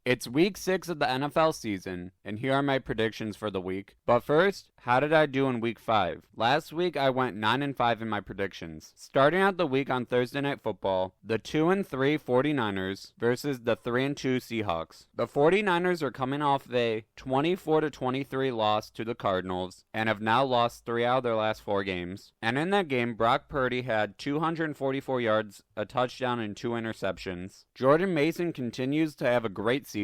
It's week 6 of the NFL season, and here are my predictions for the week. But first, how did I do in week 5? Last week I went 9-5 in my predictions. Starting out the week on Thursday Night Football, the 2-3 49ers versus the 3-2 Seahawks. The 49ers are coming off a 24-23 loss to the Cardinals and have now lost 3 out of their last 4 games. And in that game, Brock Purdy had 244 yards, a touchdown, and 2 interceptions. Jordan Mason continues to have a great season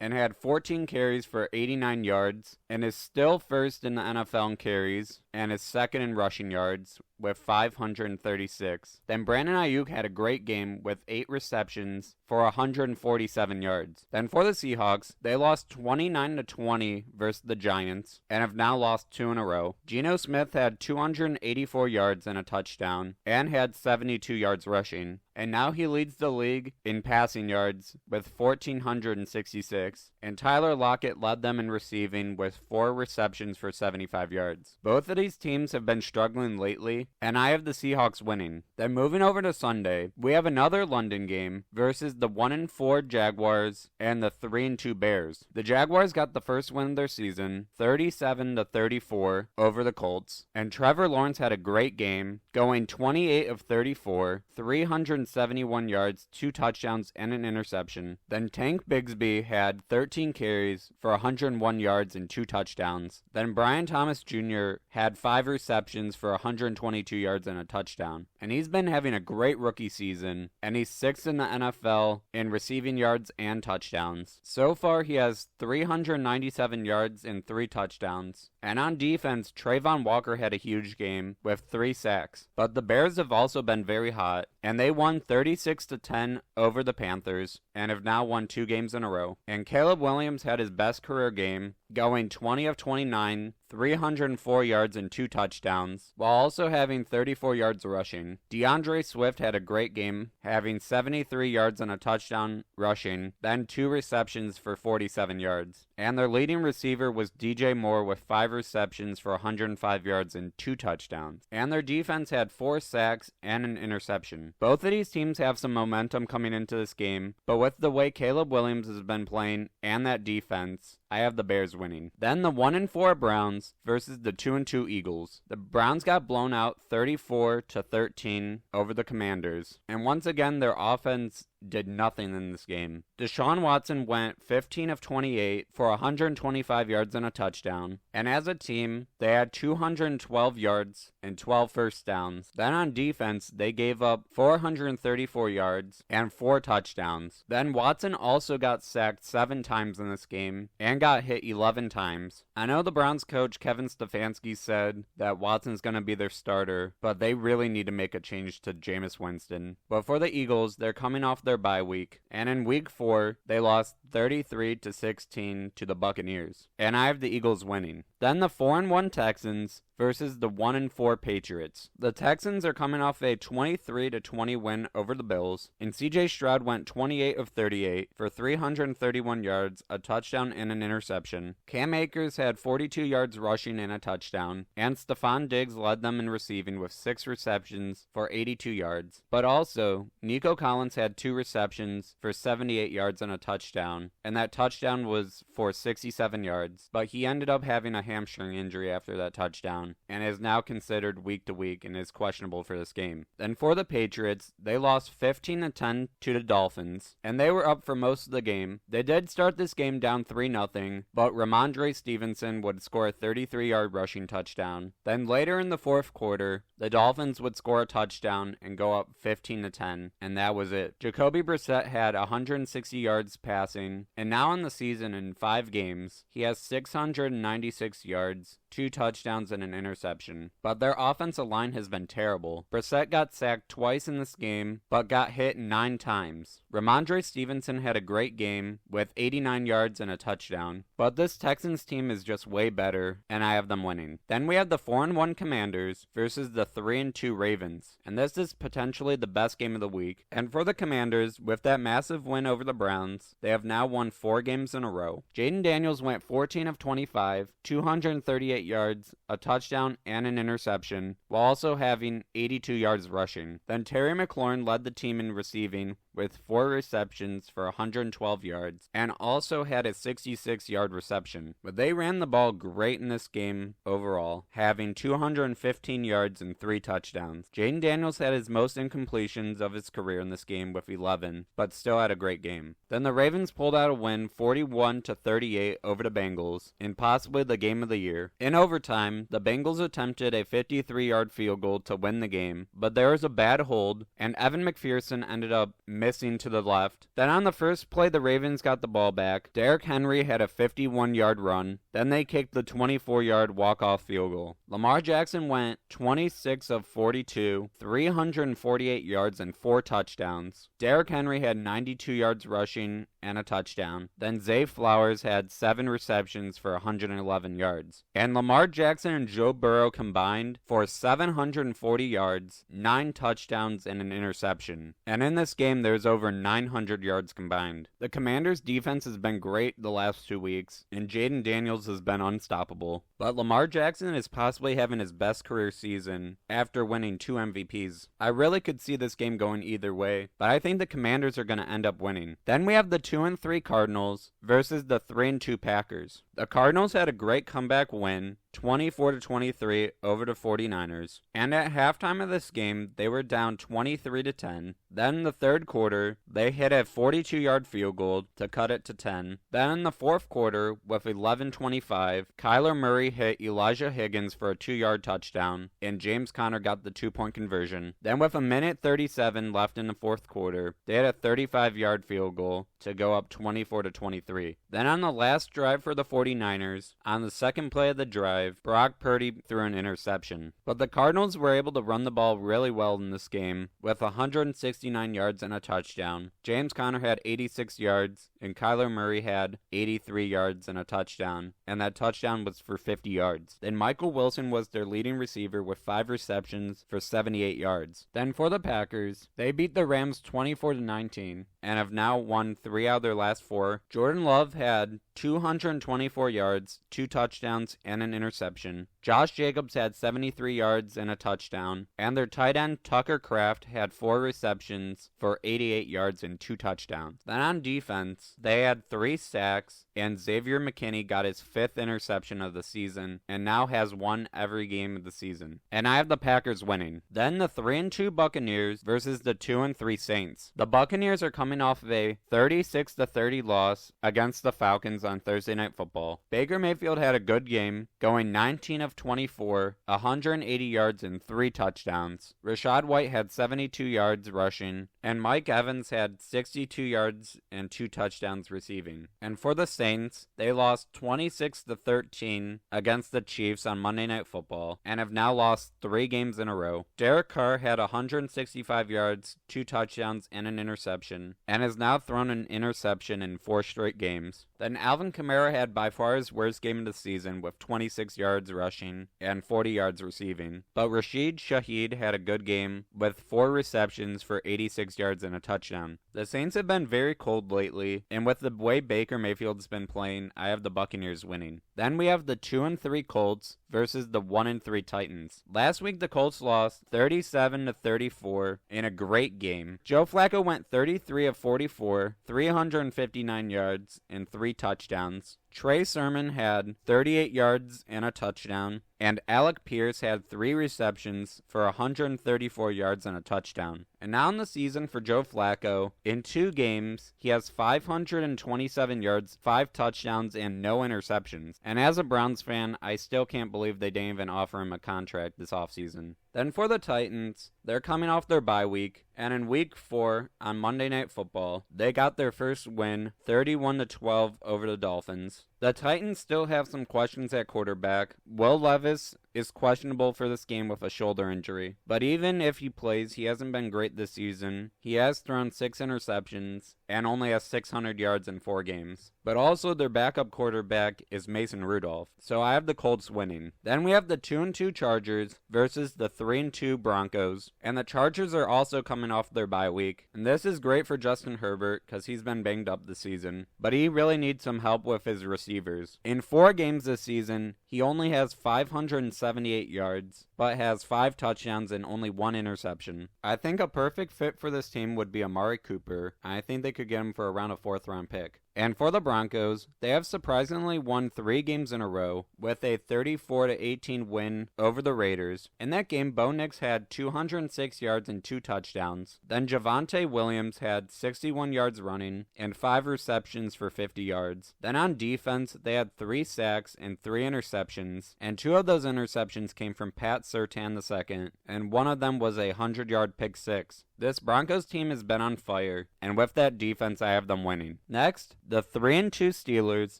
and had 14 carries for 89 yards and is still first in the NFL in carries and is second in rushing yards with 536. Then Brandon Ayuk had a great game with 8 receptions for 147 yards. Then for the Seahawks, they lost 29-20 versus the Giants and have now lost 2 in a row. Geno Smith had 284 yards and a touchdown and had 72 yards rushing. And now he leads the league in passing yards with 1,466. And Tyler Lockett led them in receiving with 4 receptions for 75 yards. Both of these teams have been struggling lately, and I have the Seahawks winning. Then moving over to Sunday, we have another London game versus the 1-4 Jaguars and the 3-2 Bears. The Jaguars got the first win of their season, 37-34 over the Colts, and Trevor Lawrence had a great game, going 28 of 34, 371 yards, 2 touchdowns, and an interception. Then Tank Bigsby had 13 carries for 101 yards and 2 touchdowns. Then Brian Thomas Jr. had 5 receptions for 122 yards and a touchdown. And he's been having a great rookie season, and he's 6th in the NFL in receiving yards and touchdowns. So far, he has 397 yards and 3 touchdowns. And on defense, Trayvon Walker had a huge game with 3 sacks. But the Bears have also been very hot, and they won 36-10 over the Panthers and have now won 2 games in a row. And Caleb Williams had his best career game, going 20 of 29, 304 yards and 2 touchdowns, while also having 34 yards rushing. DeAndre Swift had a great game, having 73 yards and a touchdown rushing, then 2 receptions for 47 yards. And their leading receiver was DJ Moore with 5 receptions for 105 yards and 2 touchdowns. And their defense had 4 sacks and an interception. Both of these teams have some momentum coming into this game, but with the way Caleb Williams has been playing and that defense, I have the Bears winning. Then the 1-4 Browns versus the 2-2 Eagles. The Browns got blown out 34-13 over the Commanders. And once again, their offense did nothing in this game. Deshaun Watson went 15 of 28 for 125 yards and a touchdown. And as a team, they had 212 yards and 12 first downs. Then on defense, they gave up 434 yards and 4 touchdowns. Then Watson also got sacked 7 times in this game and got hit 11 times. I know the Browns coach Kevin Stefanski said that Watson's going to be their starter, but they really need to make a change to Jameis Winston. But for the Eagles, they're coming off their bye week, and in week 4, they lost 33-16 to the Buccaneers. And I have the Eagles winning. Then the 4-1 Texans versus the 1-4 Patriots. The Texans are coming off a 23-20 win over the Bills, and CJ Stroud went 28 of 38 for 331 yards, a touchdown, and an interception. Cam Akers had 42 yards rushing and a touchdown, and Stephon Diggs led them in receiving with 6 receptions for 82 yards. But also, Nico Collins had 2 receptions for 78 yards and a touchdown, and that touchdown was for 67 yards, but he ended up having a hamstring injury after that touchdown, and is now considered week to week and is questionable for this game. Then for the Patriots, they lost 15-10 to the Dolphins, and they were up for most of the game. They did start this game down 3-0, but Ramondre Stevenson would score a 33-yard rushing touchdown. Then later in the 4th quarter, the Dolphins would score a touchdown and go up 15-10, and that was it. Jacoby Brissett had 160 yards passing, and now in the season in 5 games, he has 696 yards, 2 touchdowns, and an interception. But their offensive line has been terrible. Brissett got sacked twice in this game, but got hit 9 times. Ramondre Stevenson had a great game with 89 yards and a touchdown. But this Texans team is just way better, and I have them winning. Then we have the 4-1 Commanders versus the 3-2 Ravens. And this is potentially the best game of the week. And for the Commanders, with that massive win over the Browns, they have now won 4 games in a row. Jaden Daniels went 14 of 25, 238 yards, a touchdown, and an interception, while also having 82 yards rushing. Then Terry McLaurin led the team in receiving with 4 receptions for 112 yards and also had a 66-yard reception. But they ran the ball great in this game overall, having 215 yards and 3 touchdowns. Jaden Daniels had his most incompletions of his career in this game with 11, but still had a great game. Then the Ravens pulled out a win 41-38 over the Bengals in possibly the game of the year. In overtime, the Bengals attempted a 53-yard field goal to win the game, but there was a bad hold, and Evan McPherson ended up missing to the left. Then on the first play, the Ravens got the ball back. Derrick Henry had a 51-yard run. Then they kicked the 24-yard walk-off field goal. Lamar Jackson went 26 of 42, 348 yards and 4 touchdowns. Derrick Henry had 92 yards rushing and a touchdown. Then Zay Flowers had 7 receptions for 111 yards. And Lamar Jackson and Joe Burrow combined for 740 yards, 9 touchdowns, and an interception. And in this game, there's over 900 yards combined. The Commanders' defense has been great the last 2 weeks, and Jaden Daniels has been unstoppable. But Lamar Jackson is possibly having his best career season after winning 2 MVPs. I really could see this game going either way, but I think the Commanders are going to end up winning. Then we have the 2-3 Cardinals versus the 3-2 Packers. The Cardinals had a great comeback win, 24-23 over the 49ers. And at halftime of this game, they were down 23-10. Then in the third quarter, they hit a 42-yard field goal to cut it to 10. Then in the fourth quarter, with 11:25, Kyler Murray hit Elijah Higgins for a 2-yard touchdown, and James Conner got the 2-point conversion. Then with 1:37 left in the fourth quarter, they had a 35-yard field goal to go up 24-23. Then on the last drive for the 49ers, on the second play of the drive, Brock Purdy threw an interception. But the Cardinals were able to run the ball really well in this game, with 169 yards and a touchdown. James Conner had 86 yards, and Kyler Murray had 83 yards and a touchdown, and that touchdown was for 50 yards. Then Michael Wilson was their leading receiver with 5 receptions for 78 yards. Then for the Packers, they beat the Rams 24-19 and have now won 3 out of their last 4. Jordan Love had 224 yards, 2 touchdowns, and an interception. Josh Jacobs had 73 yards and a touchdown, and their tight end Tucker Kraft had 4 receptions for 88 yards and 2 touchdowns. Then on defense, they had 3 sacks, and Xavier McKinney got his 5th interception of the season, and now has won every game of the season. And I have the Packers winning. Then the 3-2 Buccaneers versus the 2-3 Saints. The Buccaneers are coming off of a 36-30 loss against the Falcons on Thursday Night Football. Baker Mayfield had a good game, going 19 of 24, 180 yards and 3 touchdowns. Rachaad White had 72 yards rushing, and Mike Evans had 62 yards and 2 touchdowns receiving. And for the Saints, they lost 26-13 against the Chiefs on Monday Night Football, and have now lost 3 games in a row. Derek Carr had 165 yards, 2 touchdowns, and an interception, and has now thrown an interception in 4 straight games. Then Alvin Kamara had by far his worst game of the season with 26 yards rushing and 40 yards receiving. But Rashid Shaheed had a good game with 4 receptions for 86 yards and a touchdown. The Saints have been very cold lately, and with the way Baker Mayfield's been playing, I have the Buccaneers winning. Then we have the 2-3 Colts versus the 1-3 Titans. Last week the Colts lost 37-34 in a great game. Joe Flacco went 33 of 44, 359 yards, and 3 touchdowns. Trey Sermon had 38 yards and a touchdown, and Alec Pierce had 3 receptions for 134 yards and a touchdown. And now in the season for Joe Flacco, in 2 games, he has 527 yards, 5 touchdowns, and no interceptions. And as a Browns fan, I still can't believe they didn't even offer him a contract this offseason. Then for the Titans, they're coming off their bye week, and in week 4 on Monday Night Football, they got their first win, 31-12 over the Dolphins. The Titans still have some questions at quarterback. Will Levis is questionable for this game with a shoulder injury, but even if he plays, he hasn't been great this season. He has thrown 6 interceptions and only has 600 yards in 4 games. But also their backup quarterback is Mason Rudolph, so I have the Colts winning. Then we have the 2-2 Chargers versus the 3-2 Broncos, and the Chargers are also coming off their bye week. And this is great for Justin Herbert because he's been banged up this season, but he really needs some help with his receivers. In 4 games this season, he only has 578 yards, but has 5 touchdowns and only 1 interception. I think a perfect fit for this team would be Amari Cooper, and I think they could get him for around a 4th round pick. And for the Broncos, they have surprisingly won 3 games in a row with a 34-18 win over the Raiders. In that game, Bo Nix had 206 yards and 2 touchdowns. Then Javonte Williams had 61 yards running and 5 receptions for 50 yards. Then on defense, they had 3 sacks and 3 interceptions, and 2 of those interceptions came from Pat Surtain II, and one of them was a 100-yard pick six. This Broncos team has been on fire, and with that defense, I have them winning. Next, the 3-2 Steelers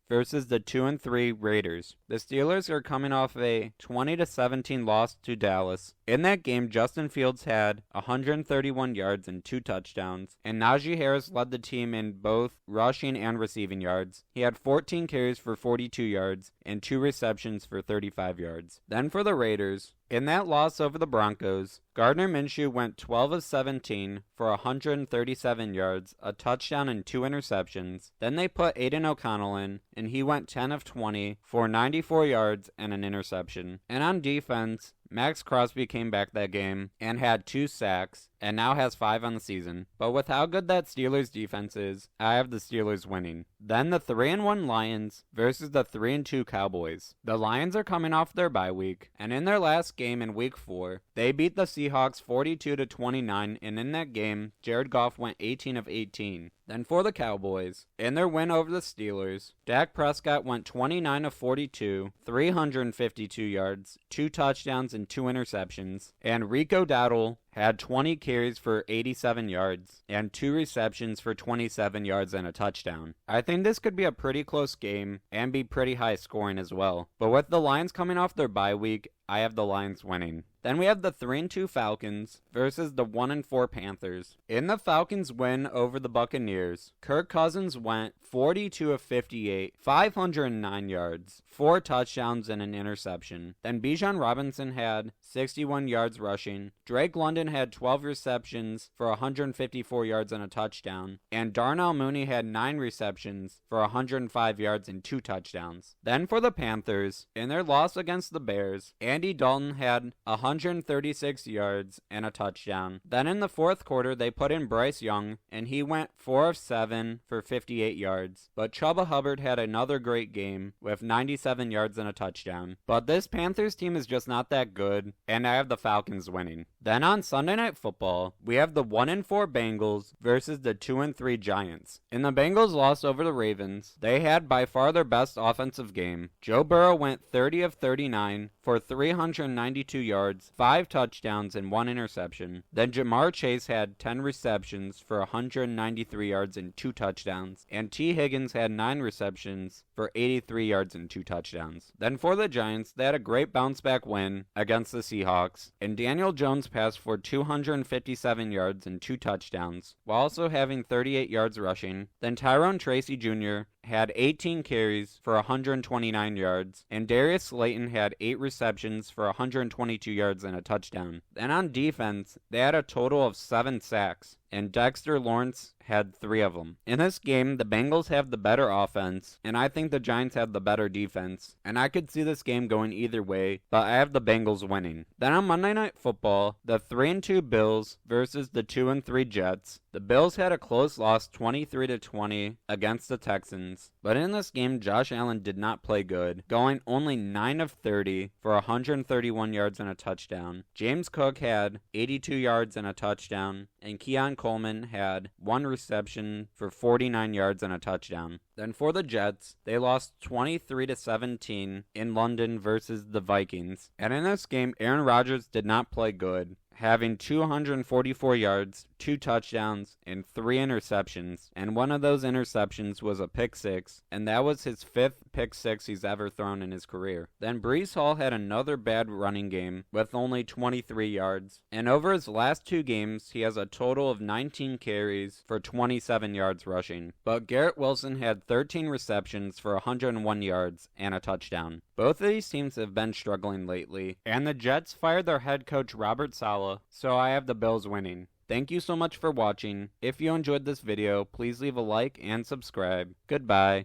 versus the 2-3 Raiders. The Steelers are coming off a 20-17 loss to Dallas. In that game, Justin Fields had 131 yards and 2 touchdowns, and Najee Harris led the team in both rushing and receiving yards. He had 14 carries for 42 yards and 2 receptions for 35 yards. Then for the Raiders, in that loss over the Broncos, Gardner Minshew went 12 of 17 for 137 yards, a touchdown and 2 interceptions. Then they put Aiden O'Connell in, and he went 10 of 20 for 94 yards and an interception. And on defense, Max Crosby came back that game and had 2 sacks, and now has 5 on the season. But with how good that Steelers defense is, I have the Steelers winning. Then the 3-1 Lions versus the 3-2 Cowboys. The Lions are coming off their bye week, and in their last game in week 4, they beat the Seahawks 42-29, and in that game, Jared Goff went 18 of 18. Then for the Cowboys, in their win over the Steelers, Dak Prescott went 29 of 42, 352 yards, 2 touchdowns and 2 interceptions, and Rico Dowdle had 20 carries for 87 yards and 2 receptions for 27 yards and a touchdown. I think this could be a pretty close game and be pretty high scoring as well. But with the Lions coming off their bye week, I have the Lions winning. Then we have the 3-2 Falcons versus the 1-4 Panthers. In the Falcons' win over the Buccaneers, Kirk Cousins went 42 of 58, 509 yards, 4 touchdowns and an interception. Then Bijan Robinson had 61 yards rushing. Drake London had 12 receptions for 154 yards and a touchdown. And Darnell Mooney had 9 receptions for 105 yards and 2 touchdowns. Then for the Panthers, in their loss against the Bears, Andy Dalton had 136 yards and a touchdown. Then in the 4th quarter, they put in Bryce Young, and he went 4 of 7 for 58 yards. But Chuba Hubbard had another great game with 97 yards and a touchdown. But this Panthers team is just not that good, and I have the Falcons winning. Then on Sunday Night Football, we have the 1-4 Bengals versus the 2-3 Giants. In the Bengals' loss over the Ravens, they had by far their best offensive game. Joe Burrow went 30 of 39 for 392 yards, 5 touchdowns, and 1 interception. Then Jamar Chase had 10 receptions for 193 yards and 2 touchdowns. And T. Higgins had 9 receptions for 83 yards and 2 touchdowns. Then for the Giants, they had a great bounce-back win against the Seahawks. And Daniel Jones passed for 257 yards and 2 touchdowns, while also having 38 yards rushing. Then Tyrone Tracy Jr. had 18 carries for 129 yards, and Darius Slayton had 8 receptions for 122 yards and a touchdown. Then on defense, they had a total of 7 sacks, and Dexter Lawrence had 3 of them. In this game, the Bengals have the better offense, and I think the Giants have the better defense, and I could see this game going either way, but I have the Bengals winning. Then on Monday Night Football, the 3-2 Bills versus the 2-3 Jets. The Bills had a close loss 23-20 against the Texans, but in this game, Josh Allen did not play good, going only 9 of 30 for 131 yards and a touchdown. James Cook had 82 yards and a touchdown, and Keon Coleman had 1 reception for 49 yards and a touchdown. Then for the Jets, they lost 23-17 in London versus the Vikings. And in this game, Aaron Rodgers did not play good, having 244 yards, 2 touchdowns, and 3 interceptions, and one of those interceptions was a pick six, and that was his 5th pick six he's ever thrown in his career. Then Breece Hall had another bad running game with only 23 yards, and over his last 2 games, he has a total of 19 carries for 27 yards rushing. But Garrett Wilson had 13 receptions for 101 yards and a touchdown. Both of these teams have been struggling lately, and the Jets fired their head coach Robert Saleh, so I have the Bills winning. Thank you so much for watching. If you enjoyed this video, please leave a like and subscribe. Goodbye.